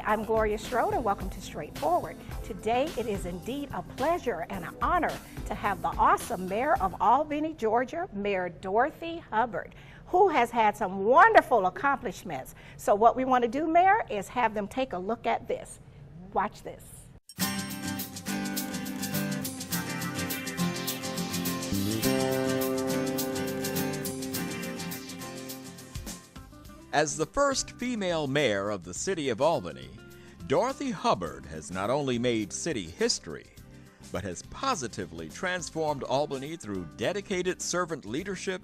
I'm Gloria Strode and welcome to Straightforward. Today it is indeed a pleasure and an honor to have the awesome Mayor of Albany, Georgia, Mayor Dorothy Hubbard, who has had some wonderful accomplishments. So what we want to do, Mayor, is have them take a look at this. Watch this. As the first female mayor of the city of Albany, Dorothy Hubbard has not only made city history, but has positively transformed Albany through dedicated servant leadership,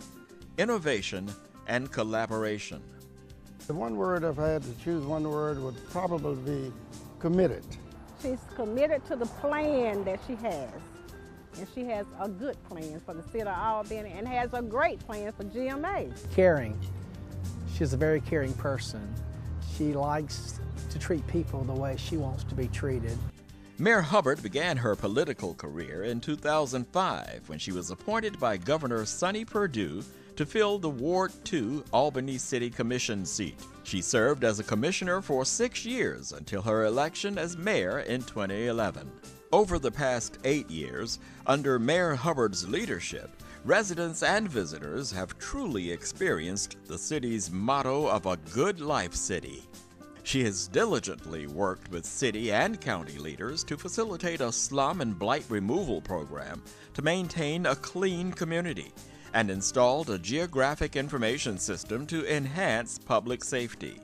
innovation, and collaboration. The one word, if I had to choose one word, would probably be committed. She's committed to the plan that she has. And she has a good plan for the city of Albany and has a great plan for GMA. Caring. She's a very caring person. She likes to treat people the way she wants to be treated. Mayor Hubbard began her political career in 2005 when she was appointed by Governor Sonny Perdue to fill the Ward 2 Albany City Commission seat. She served as a commissioner for 6 years until her election as mayor in 2011. Over the past 8 years, under Mayor Hubbard's leadership, residents and visitors have truly experienced the city's motto of a good life city. She has diligently worked with city and county leaders to facilitate a slum and blight removal program to maintain a clean community and installed a geographic information system to enhance public safety.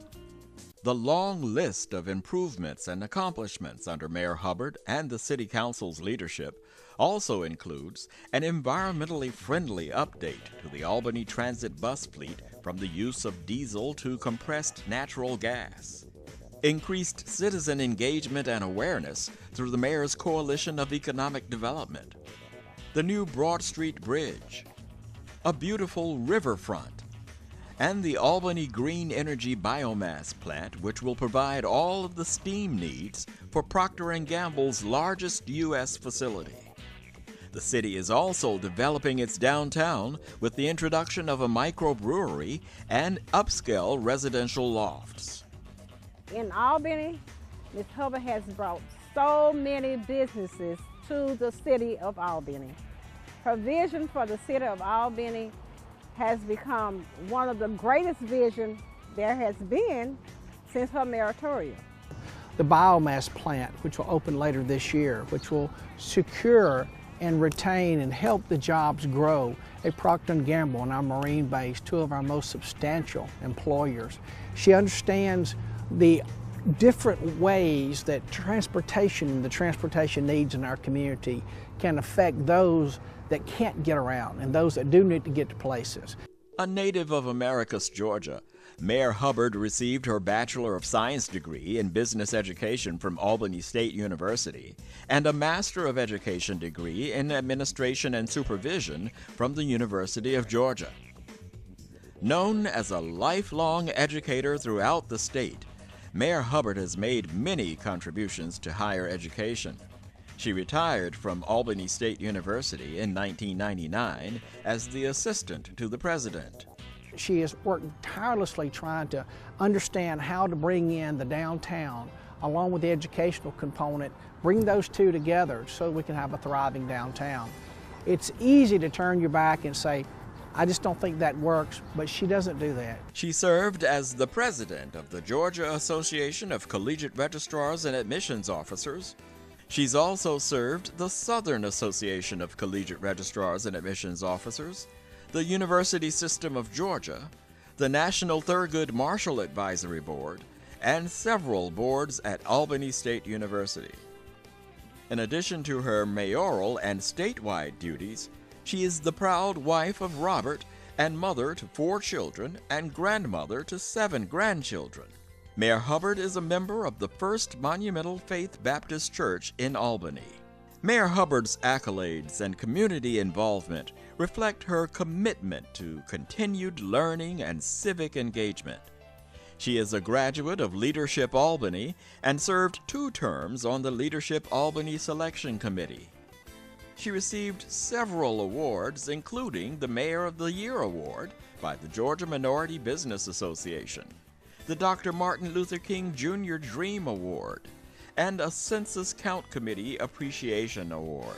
The long list of improvements and accomplishments under Mayor Hubbard and the City Council's leadership also includes an environmentally friendly update to the Albany Transit bus fleet from the use of diesel to compressed natural gas, increased citizen engagement and awareness through the Mayor's Coalition of Economic Development, the new Broad Street Bridge, a beautiful riverfront, and the Albany Green Energy Biomass Plant, which will provide all of the steam needs for Procter & Gamble's largest U.S. facility. The city is also developing its downtown with the introduction of a microbrewery and upscale residential lofts. In Albany, Ms. Hubbard has brought so many businesses to the city of Albany. Her vision for the city of Albany has become one of the greatest visions there has been since her mayoral. The biomass plant, which will open later this year, which will secure and retain and help the jobs grow at Procter & Gamble and our Marine base, two of our most substantial employers. She understands the different ways that the transportation needs in our community can affect those that can't get around and those that do need to get to places. A native of Americus, Georgia, Mayor Hubbard received her Bachelor of Science degree in Business Education from Albany State University and a Master of Education degree in Administration and Supervision from the University of Georgia. Known as a lifelong educator throughout the state, Mayor Hubbard has made many contributions to higher education. She retired from Albany State University in 1999 as the assistant to the president. She has worked tirelessly trying to understand how to bring in the downtown along with the educational component, bring those two together so we can have a thriving downtown. It's easy to turn your back and say, I just don't think that works, but she doesn't do that. She served as the president of the Georgia Association of Collegiate Registrars and Admissions Officers. She's also served the Southern Association of Collegiate Registrars and Admissions Officers, the University System of Georgia, the National Thurgood Marshall Advisory Board, and several boards at Albany State University. In addition to her mayoral and statewide duties, she is the proud wife of Robert and mother to 4 children and grandmother to 7 grandchildren. Mayor Hubbard is a member of the First Monumental Faith Baptist Church in Albany. Mayor Hubbard's accolades and community involvement reflect her commitment to continued learning and civic engagement. She is a graduate of Leadership Albany and served 2 terms on the Leadership Albany Selection Committee. She received several awards, including the Mayor of the Year Award by the Georgia Minority Business Association, the Dr. Martin Luther King Jr. Dream Award, and a Census Count Committee Appreciation Award.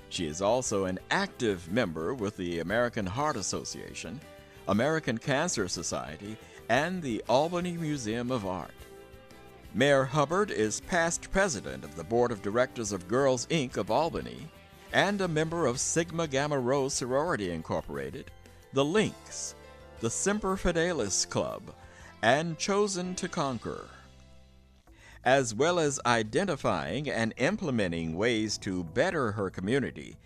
She is also an active member with the American Heart Association, American Cancer Society, and the Albany Museum of Art. Mayor Hubbard is past president of the Board of Directors of Girls, Inc. of Albany, and a member of Sigma Gamma Rho Sorority Incorporated, the Lynx, the Semper Fidelis Club, and Chosen to Conquer. As well as identifying and implementing ways to better her community,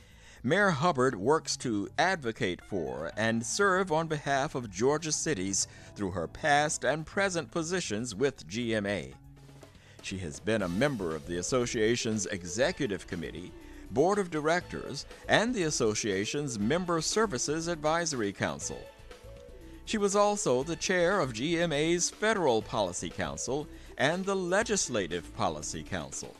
Mayor Hubbard works to advocate for and serve on behalf of Georgia cities through her past and present positions with GMA. She has been a member of the association's Executive Committee, Board of Directors, and the association's Member Services Advisory Council. She was also the chair of GMA's Federal Policy Council and the Legislative Policy Council.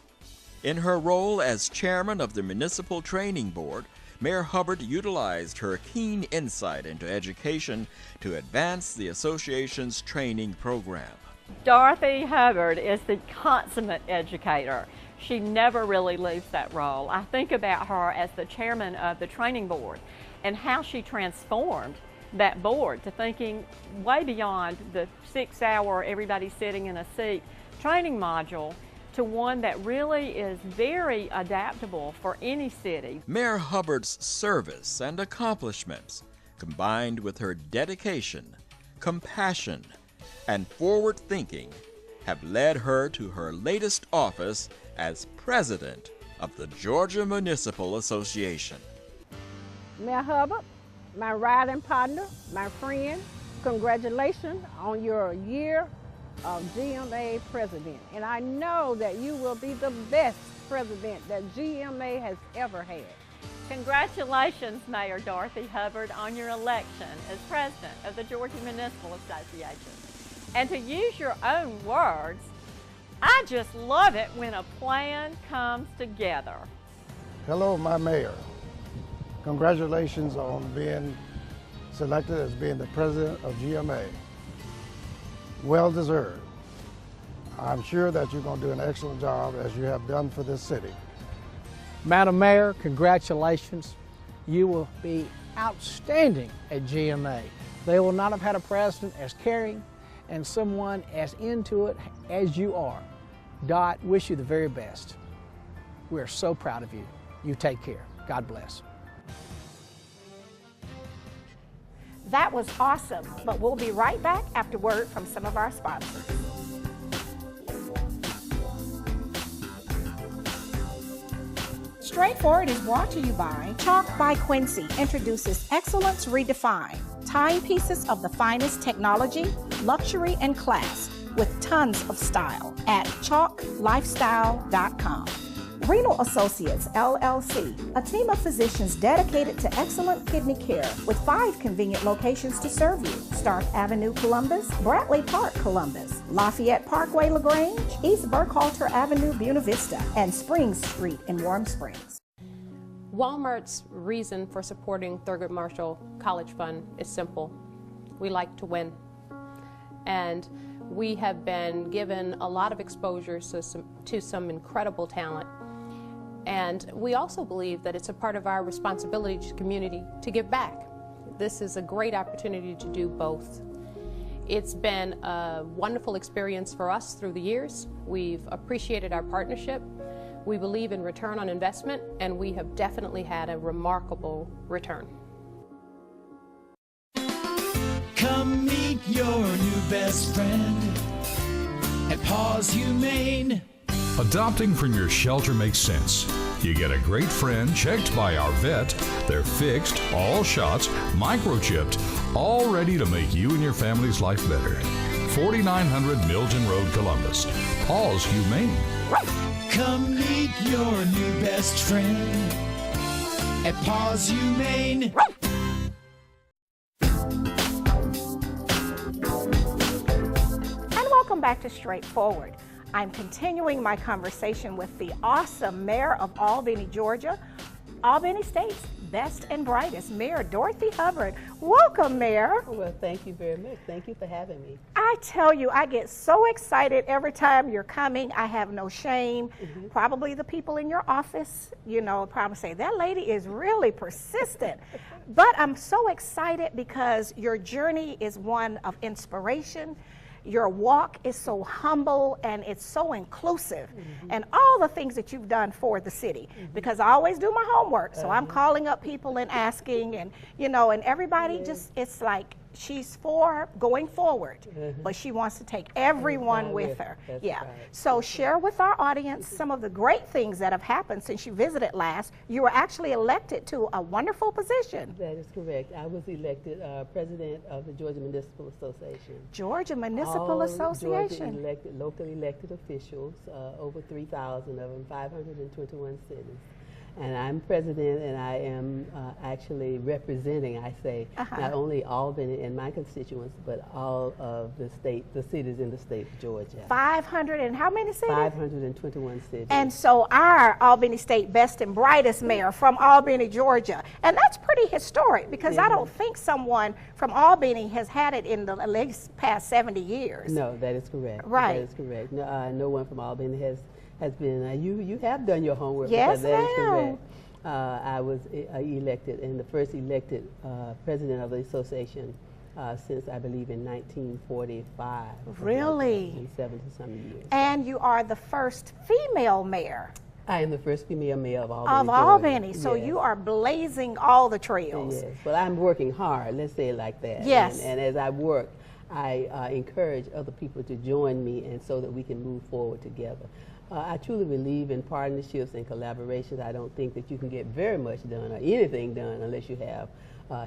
In her role as chairman of the Municipal Training Board, Mayor Hubbard utilized her keen insight into education to advance the association's training program. Dorothy Hubbard is the consummate educator. She never really leaves that role. I think about her as the chairman of the training board and how she transformed that board to thinking way beyond the 6-hour everybody sitting in a seat training module to one that really is very adaptable for any city. Mayor Hubbard's service and accomplishments, combined with her dedication, compassion, and forward thinking, have led her to her latest office as president of the Georgia Municipal Association. Mayor Hubbard, my riding partner, my friend, congratulations on your year of GMA president. And I know that you will be the best president that GMA has ever had. Congratulations, Mayor Dorothy Hubbard, on your election as president of the Georgia Municipal Association. And to use your own words, I just love it when a plan comes together. Hello, my mayor. Congratulations on being selected as being the president of GMA. Well deserved. I'm sure that you're going to do an excellent job as you have done for this city. Madam Mayor, congratulations. You will be outstanding at GMA. They will not have had a president as caring and someone as into it as you are. Dot, wish you the very best. We are so proud of you. You take care. God bless. That was awesome, but we'll be right back after word from some of our sponsors. Straightforward is brought to you by Chalk by Quincy introduces Excellence Redefined, timepieces of the finest technology, luxury, and class with tons of style at chalklifestyle.com. Renal Associates, LLC, a team of physicians dedicated to excellent kidney care with 5 convenient locations to serve you. Stark Avenue, Columbus, Bradley Park, Columbus, Lafayette Parkway, LaGrange, East Burkhalter Avenue, Buena Vista, and Springs Street in Warm Springs. Walmart's reason for supporting Thurgood Marshall College Fund is simple. We like to win. And we have been given a lot of exposure to some incredible talent. And we also believe that it's a part of our responsibility to the community to give back. This is a great opportunity to do both. It's been a wonderful experience for us through the years. We've appreciated our partnership. We believe in return on investment, and we have definitely had a remarkable return. Come meet your new best friend at Paws Humane. Adopting from your shelter makes sense. You get a great friend checked by our vet. They're fixed, all shots, microchipped, all ready to make you and your family's life better. 4900 Milton Road, Columbus. Paws Humane. Come meet your new best friend at Paws Humane. And welcome back to Straightforward. I'm continuing my conversation with the awesome mayor of Albany, Georgia, Albany State's best and brightest, Mayor Dorothy Hubbard. Welcome, Mayor. Well, thank you very much. Thank you for having me. I tell you, I get so excited every time you're coming. I have no shame. Probably the people in your office, you know, probably say, that lady is really persistent. But I'm so excited because your journey is one of inspiration. Your walk is so humble and it's so inclusive, and all the things that you've done for the city, because I always do my homework, so I'm calling up people and asking, and you know, and everybody just, it's like she's for going forward, but she wants to take everyone with her. Yeah. So share with our audience some of the great things that have happened since you visited last. You were actually elected to a wonderful position. That is correct. I was elected president of the Georgia Municipal Association. Georgia Municipal Association. Georgia locally elected officials, over 3,000 of them, 521 cities. And I'm president, and I am actually representing, I say, not only Albany and my constituents, but all of the cities in the state of Georgia. 500 and how many cities? 521 cities. And so our Albany State best and brightest mayor from Albany, Georgia. And that's pretty historic, because I don't think someone from Albany has had it in the at least past 70 years. No, that is correct. Right. That is correct. No, no one from Albany has been, you have done your homework. Yes, that is ma'am. correct. I was elected, and the first elected president of the association since, I believe, in 1945. Really? 70-some years. And you are the first female mayor. I am the first female mayor of Albany, Of Albany, so you are blazing all the trails. Yes, but I'm working hard, let's say it like that. Yes. And as I work, I encourage other people to join me, and so that we can move forward together. I truly believe in partnerships and collaborations. I don't think that you can get very much done or anything done unless you have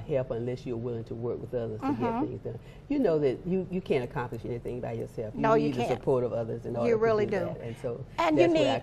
help, unless you're willing to work with others to get things done. You know that you can't accomplish anything by yourself. No, you need can't. the support of others in order You really to do do. that. And so And you need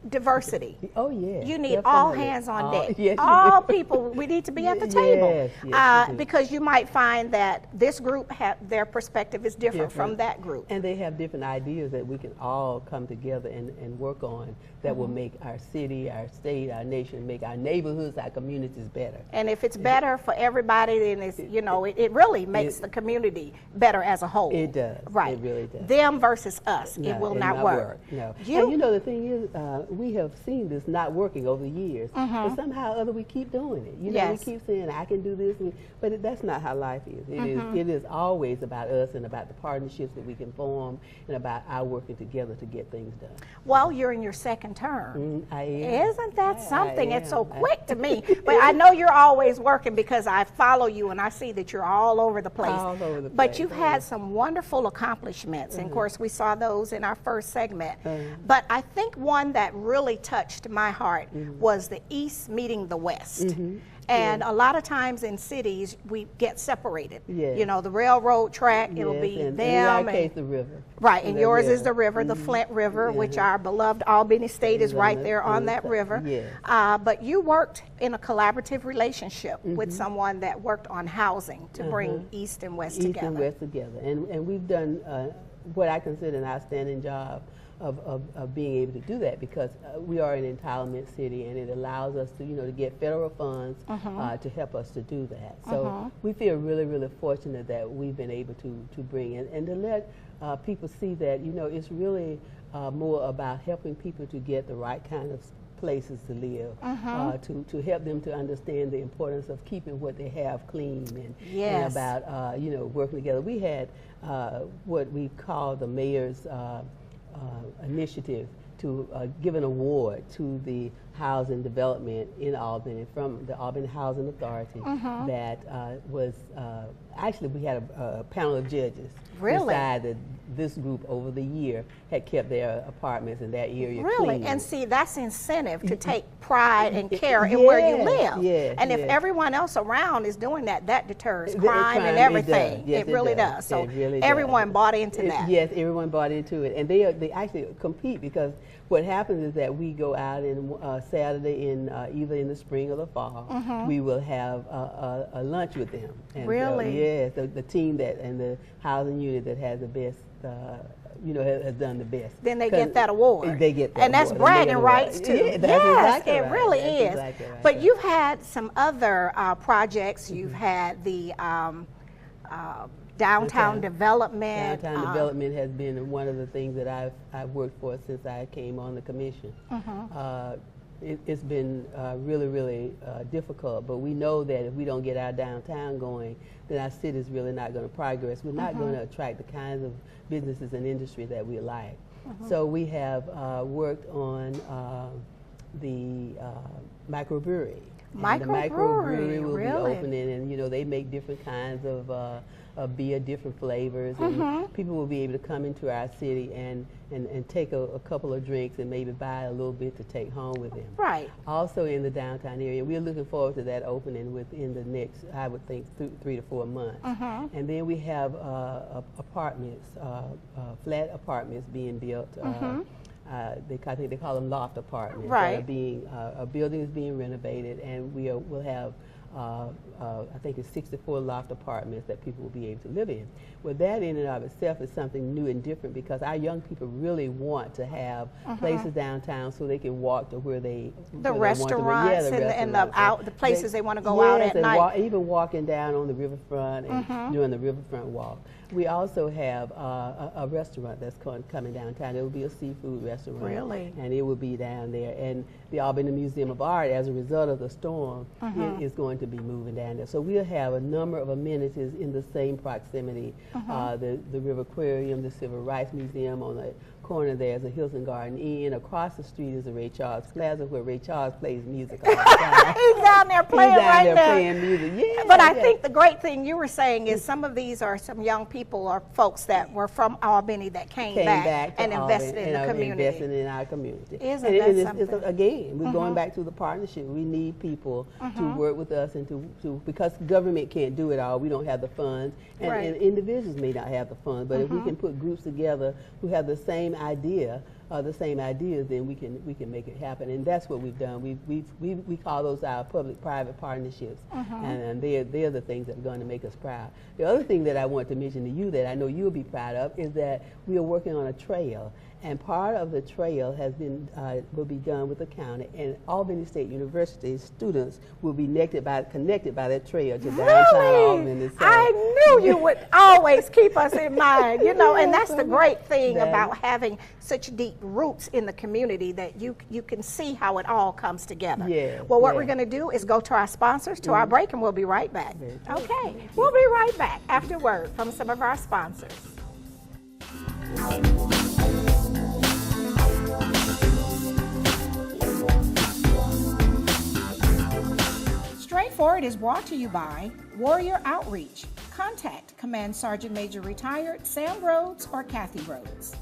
diversity. Oh, yes. You need definitely. all hands on deck. Yes, all people, we need to be at the table. Yes, because you might find that this group, their perspective is different from that group. And they have different ideas that we can all come together and work on that will make our city, our state, our nation, make our neighborhoods, our communities better. And if it's better for everybody, then it's, you know, it really makes the community better as a whole. It does. Right. It really does. Them versus us. No, it will not work. No. And you know, the thing is, we have seen this not working over the years, but somehow or other we keep doing it. You know, we keep saying, I can do this, but that's not how life is. It is always about us and about the partnerships that we can form and about our working together to get things done. Well, you're in your second term. I am. Isn't that something? It's so quick to me. But I know you're always working, because I follow you and I see that you're all over the place. All over the place. But you've had some wonderful accomplishments. And of course, we saw those in our first segment. But I think one that really touched my heart was the East meeting the West. And a lot of times in cities, we get separated. You know, the railroad track, it'll be them. In our case, the river. Right, and yours is the river, the Flint River, which our beloved Albany State is right there on that river. But you worked in a collaborative relationship with someone that worked on housing to bring East and West together. East and West together. And we've done what I consider an outstanding job of being able to do that, because we are an entitlement city, and it allows us to, you know, to get federal funds to help us to do that. So we feel really, really fortunate that we've been able to bring in and to let people see that, you know, it's really more about helping people to get the right kind of places to live, to help them to understand the importance of keeping what they have clean, and about, you know, working together. We had what we call the mayor's initiative to give an award to the housing development in Albany from the Albany Housing Authority that was, actually we had a panel of judges decide that this group over the year had kept their apartments in that area clean. And see, that's incentive to take pride and care in where you live. And if everyone else around is doing that, that deters crime and everything. It really does. So everyone bought into that. Yes, everyone bought into it. And they actually compete, because what happens is that we go out on Saturday in either in the spring or the fall. We will have a lunch with them. And yes, the team that and the housing unit that has the best has done the best. Then they get that award. They get that and that's award. bragging rights too. Yeah, that's yes, exactly it right. really That's is. exactly right. But you've had some other projects. You've had the downtown development. Downtown development has been one of the things that I've worked for since I came on the commission. It's been really, really difficult, but we know that if we don't get our downtown going, then our city's really not going to progress. We're not going to attract the kinds of businesses and industry that we like. So we have worked on the microbrewery. And the microbrewery will be opening, and they make different kinds of beer, different flavors, and people will be able to come into our city and take a couple of drinks and maybe buy a little bit to take home with them. Right. Also in the downtown area, we're looking forward to that opening within the next, I would think, 3 to 4 months. And then we have apartments, flat apartments being built. I think they call them loft apartments. Right. A building is being renovated, and we'll have I think it's 64 loft apartments that people will be able to live in. Well, that in and of itself is something new and different, because our young people really want to have places downtown so they can walk to where they the restaurants and the places they want to go out at night. Even walking down on the riverfront and doing the riverfront walk. We also have a restaurant that's coming downtown. It will be a seafood restaurant. Really? And it will be down there. And the Albany Museum of Art, as a result of the storm, is going to be moving down there. So we'll have a number of amenities in the same proximity. The River Aquarium, the Civil Rights Museum. On the corner there's a Hilton Garden Inn. Across the street is the Ray Charles Plaza, where Ray Charles plays music all the time. He's down there playing right now. Playing music. Yeah, but I think the great thing you were saying is some of these are some young people or folks that were from Albany that came back and invested in the community. Invested in our community. Isn't that something? Again, we're going back to the partnership. We need people to work with us and to because government can't do it all. We don't have the funds, and individuals may not have the funds. But if we can put groups together who have the same idea, then we can make it happen. And that's what we've done. We call those our public-private partnerships, and they're the things that are going to make us proud. The other thing that I want to mention to you that I know you'll be proud of is that we are working on a trail. And part of the trail will be done with the county, and Albany State University students will be connected by that trail to downtown Albany. So I knew you would always keep us in mind, and that's the great thing about having such deep roots in the community, that you can see how it all comes together. Well, what we're going to do is go to our sponsors, to our break, and we'll be right back. Okay, we'll be right back after word from some of our sponsors. Straightforward is brought to you by Warrior Outreach. Contact Command Sergeant Major Retired Sam Rhodes or Kathy Rhodes.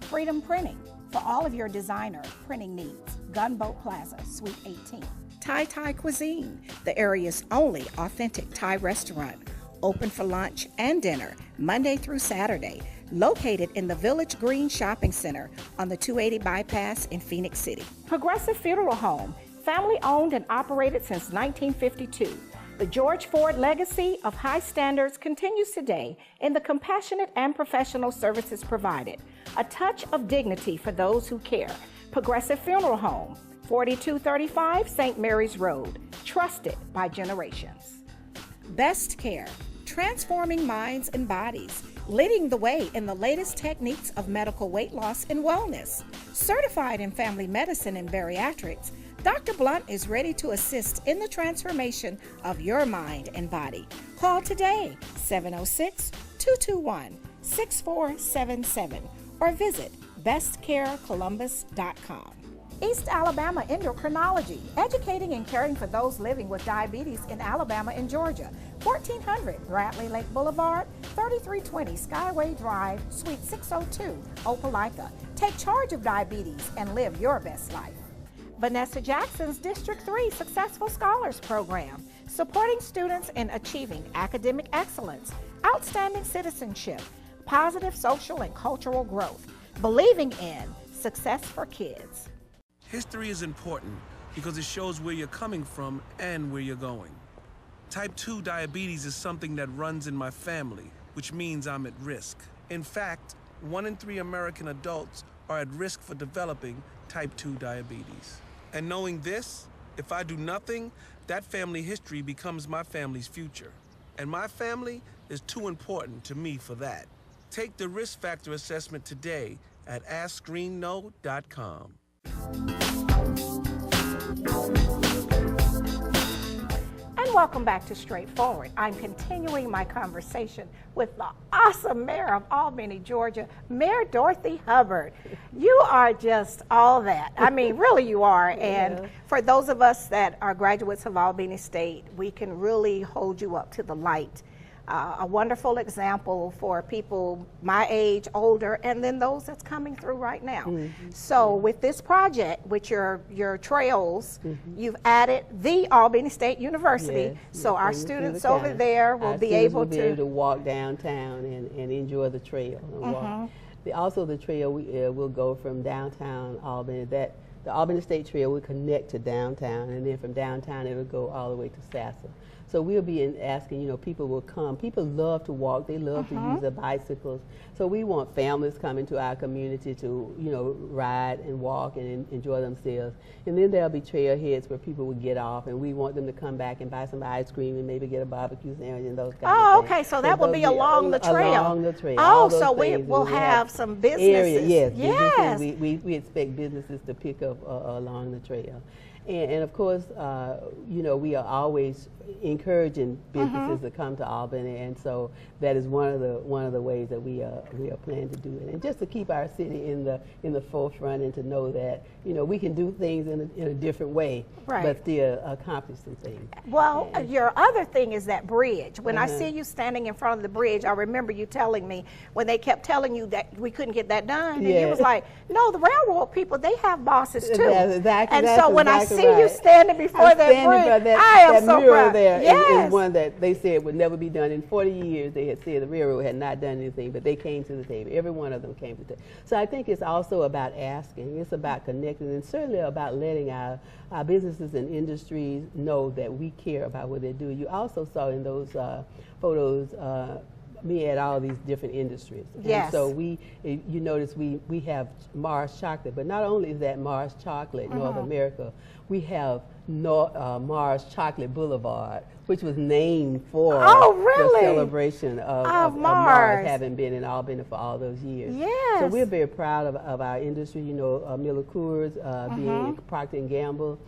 Freedom Printing for all of your designer printing needs. Gunboat Plaza, Suite 18. Thai Cuisine, the area's only authentic Thai restaurant. Open for lunch and dinner, Monday through Saturday. Located in the Village Green Shopping Center on the 280 bypass in Phoenix City. Progressive Funeral Home. Family owned and operated since 1952. The George Ford legacy of high standards continues today in the compassionate and professional services provided. A touch of dignity for those who care. Progressive Funeral Home, 4235 St. Mary's Road. Trusted by generations. Best Care, transforming minds and bodies. Leading the way in the latest techniques of medical weight loss and wellness. Certified in family medicine and bariatrics, Dr. Blunt is ready to assist in the transformation of your mind and body. Call today, 706-221-6477, or visit bestcarecolumbus.com. East Alabama Endocrinology, educating and caring for those living with diabetes in Alabama and Georgia. 1400 Bradley Lake Boulevard, 3320 Skyway Drive, Suite 602, Opelika. Take charge of diabetes and live your best life. Vanessa Jackson's District 3 Successful Scholars Program, supporting students in achieving academic excellence, outstanding citizenship, positive social and cultural growth, believing in success for kids. History is important because it shows where you're coming from and where you're going. Type 2 diabetes is something that runs in my family, which means I'm at risk. In fact, 1 in 3 American adults are at risk for developing type 2 diabetes. And knowing this, if I do nothing, that family history becomes my family's future. And my family is too important to me for that. Take the risk factor assessment today at AskScreenNo.com. And welcome back to Straightforward. I'm continuing my conversation with the awesome mayor of Albany, Georgia, Mayor Dorothy Hubbard. You are just all that. I mean, really you are. And for those of us that are graduates of Albany State, we can really hold you up to the light. A wonderful example for people my age, older, and then those that's coming through right now. So with this project, with your trails, you've added the Albany State University. So our students over there will be able to walk downtown and enjoy the trail. And walk. Also the trail will go from downtown Albany. The Albany State Trail will connect to downtown, and then from downtown it'll go all the way to Sassa. So we'll be asking, people will come. People love to walk. They love to use their bicycles. So we want families coming to our community to, ride and walk and enjoy themselves. And then there'll be trailheads where people will get off, and we want them to come back and buy some ice cream and maybe get a barbecue sandwich and those kinds of things. Okay. So that will be along the trail. Along the trail. Oh, so we will have some businesses. Yes. We expect businesses to pick up along the trail. And of course, we are always encouraging businesses to come to Albany, and so that is one of the ways that we are planning to do it, and just to keep our city in the forefront, and to know that we can do things in a different way, but still accomplish some things. Well, your other thing is that bridge. When I see you standing in front of the bridge, I remember you telling me when they kept telling you that we couldn't get that done, and you was like, "No, the railroad people, they have bosses too." And so when I see you standing before that bridge, I am so proud. There is one that they said would never be done. In 40 years, they had said the railroad had not done anything, but they came to the table. Every one of them came to the table. So I think it's also about asking. It's about connecting, and certainly about letting our businesses and industries know that we care about what they do. You also saw in those photos me at all these different industries. Yes. And so you notice we have Mars Chocolate, but not only is that Mars Chocolate, North America, we have Mars Chocolate Boulevard, which was named for the celebration of Mars having been in Albany for all those years. Yes. So we're very proud of our industry. Miller Coors being Procter & Gamble,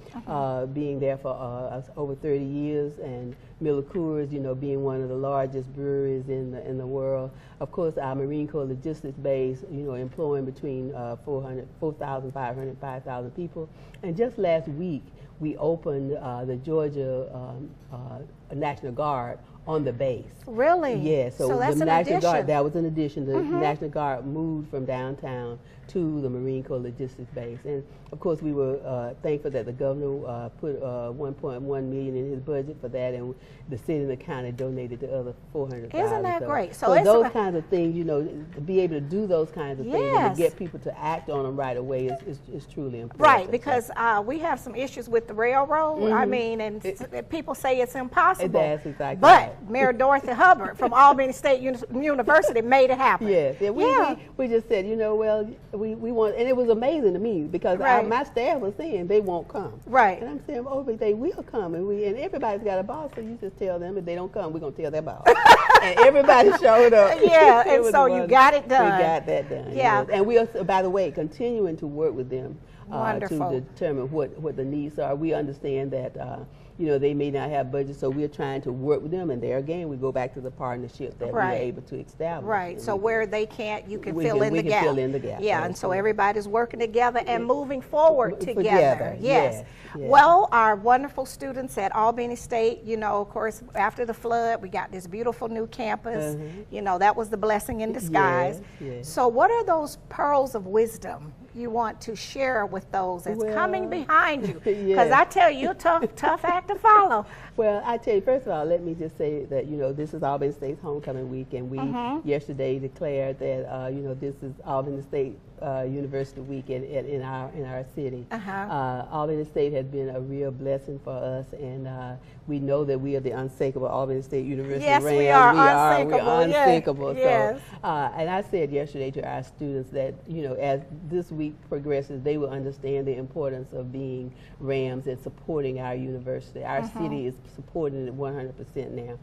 being there for over 30 years, and Miller Coors, being one of the largest breweries in the world. Of course, our Marine Corps logistics base, employing between 4,500 and 5,000 people. And just last week, we opened the Georgia National Guard on the base. Really? Yeah. So that's the an National addition. Guard, that was an addition. The National Guard moved from downtown to the Marine Corps logistics base, and of course we were thankful that the governor put $1.1 million in his budget for that, and the city and the county donated the other $400,000. Isn't that great? So those kinds of things, to be able to do those kinds of things and to get people to act on them right away is truly important. Right, because we have some issues with the railroad. I mean, and people say it's impossible. That's exactly but right. Mayor Dorothy Hubbard from Albany State University made it happen. Yes. We just said, we want, and it was amazing to me because my staff was saying they won't come. Right. And I'm saying, but they will come, and everybody's got a boss, so you just tell them if they don't come, we're gonna tell their boss. And everybody showed up. Yeah, and so you got it done. We got that done. Yeah. And we are, by the way, continuing to work with them to determine what the needs are. We understand that they may not have budget, so we're trying to work with them, and there again we go back to the partnership that we're able to establish. Right. So where they can't, you can fill in the gap. Fill in the gap. Yeah, and so everybody's working together and moving forward together. Yes. Yes. Well, our wonderful students at Albany State, of course, after the flood, we got this beautiful new campus. That was the blessing in disguise. Yes. So what are those pearls of wisdom you want to share with those that's coming behind you? Because I tell you, tough act to follow. Well, I tell you, first of all, let me just say that, this is Albany State's homecoming week, and we yesterday declared that, this is Albany State University Week in our city. Albany State has been a real blessing for us, and we know that we are the unsinkable Albany State University. Yes, Rams. we are We're unsinkable. Yes. So, and I said yesterday to our students that, you know, as this week progresses, they will understand the importance of being Rams and supporting our university. Our city is supporting it 100% now.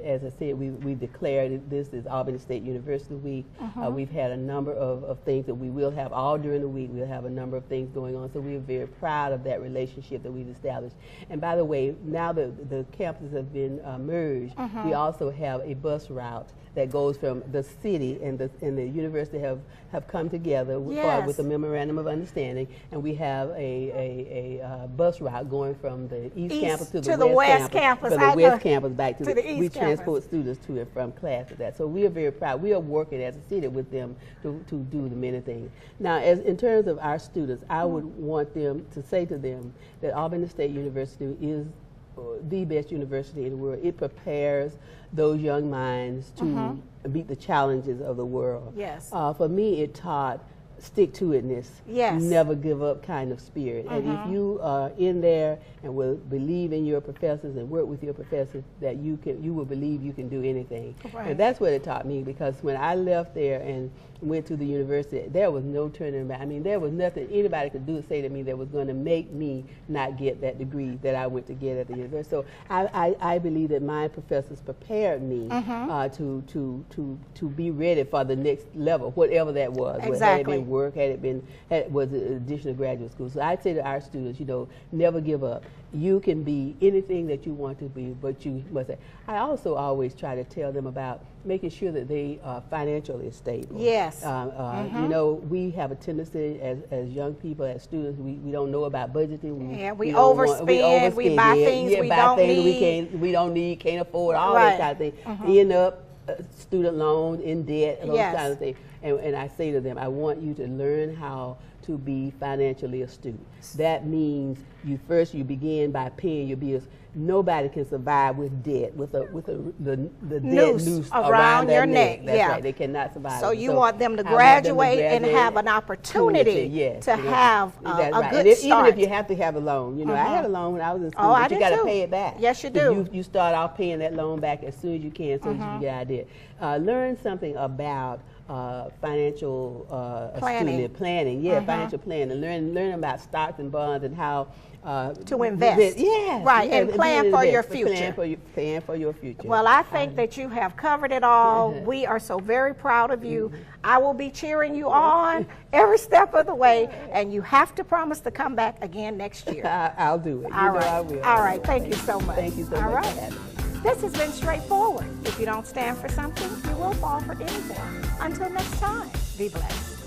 As I said, we declared this is Albany State University Week. We've had a number of things that we will have all during the week. We'll have a number of things going on. So we're very proud of that relationship that we've established. And by the way, now that the campuses have been merged, we also have a bus route that goes from the city and the university have come together with a memorandum of understanding, and we have a bus route going from the east campus to the west campus. From the west campus back to the east we campus. Transport students to and from class to that. So we are very proud. We are working as a city with them to do the many things. Now, in terms of our students, I would want them to say to them that Albany State University is the best university in the world. It prepares those young minds to meet the challenges of the world. Yes. For me, it taught stick-to-itness, never give up kind of spirit. And if you are in there and will believe in your professors and work with your professors, that you will believe you can do anything. Right. And that's what it taught me, because when I left there and went to the university, there was no turning back. I mean, there was nothing anybody could do to say to me that was going to make me not get that degree that I went to get at the university. So I believe that my professors prepared me to be ready for the next level, whatever that was. Exactly. Had it been work, was it additional graduate school. So I'd say to our students, you know, never give up. You can be anything that you want to be, but you must. I also always try to tell them about making sure that they are financially stable. Yes. You know, we have a tendency as young people, as students, we don't know about budgeting. We overspend. We buy things we don't need. We don't need, can't afford, all that kind of thing. End up student loans, in debt, those kind of things. And I say to them, I want you to learn how to be financially astute. That means you begin by paying your bills. Nobody can survive with debt, with the debt noose around your neck. That's right. They cannot survive. So you want them to graduate and have an opportunity to have a good start. Even if you have to have a loan. You know, I had a loan when I was in school, but you got to pay it back. Yes, you do. You start off paying that loan back as soon as you can, so that you can get out of debt. Learn something about financial planning. Financial planning. Learn about stocks and bonds and how to invest. And plan for your future. Plan for your future. Well, I think that you have covered it all. We are so very proud of you. I will be cheering you on every step of the way, and you have to promise to come back again next year. I'll do it. All right. I will. All right. Thank you so much. Thank you so much for having me. This has been Straightforward. If you don't stand for something, you will fall for anything. Until next time, be blessed.